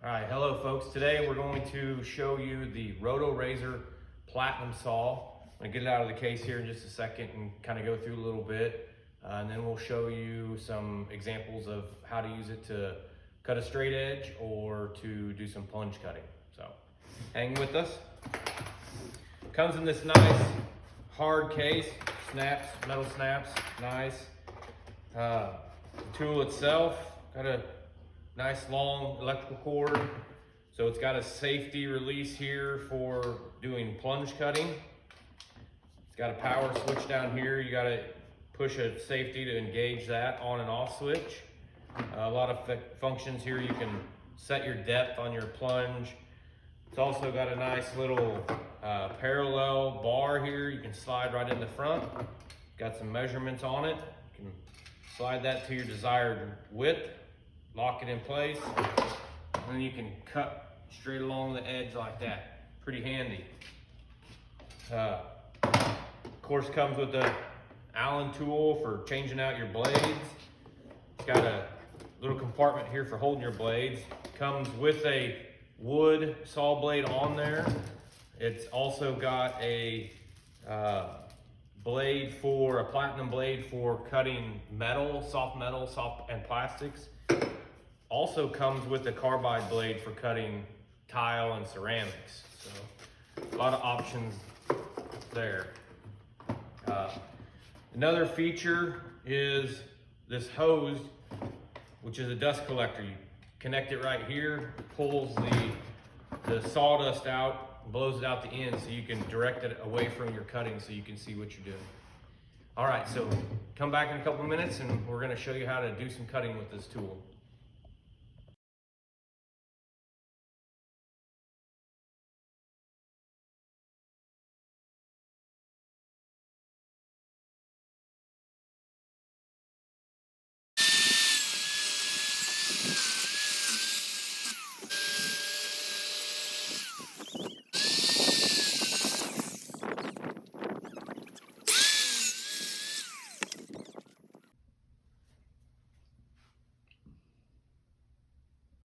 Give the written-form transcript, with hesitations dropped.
All right, hello folks. Today we're going to show you the Rotorazer Platinum Saw. I'm gonna get it out of the case here in just a second and kind of go through a little bit. And then we'll show you some examples of how to use it to cut a straight edge or to do some plunge cutting. So hang with us. Comes in this nice hard case, snaps, metal snaps, nice. The tool itself, got a nice long electrical cord. So it's got a safety release here for doing plunge cutting. It's got a power switch down here. You gotta push a safety to engage that on and off switch. A lot of functions here. You can set your depth on your plunge. It's also got a nice little parallel bar here. You can slide right in the front. Got some measurements on it. You can slide that to your desired width, lock it in place, and then you can cut straight along the edge like that. Pretty handy. Of course, comes with the Allen tool for changing out your blades. It's got a little compartment here for holding your blades. Comes with a wood saw blade on there. It's also got a blade for a platinum blade for cutting metal, soft and plastics. Also comes with a carbide blade for cutting tile and ceramics. So a lot of options there. Another feature is this hose, which is a dust collector. You connect it right here, pulls the sawdust out, blows it out the end so you can direct it away from your cutting so you can see what you're doing. All right, so come back in a couple minutes and we're gonna show you how to do some cutting with this tool.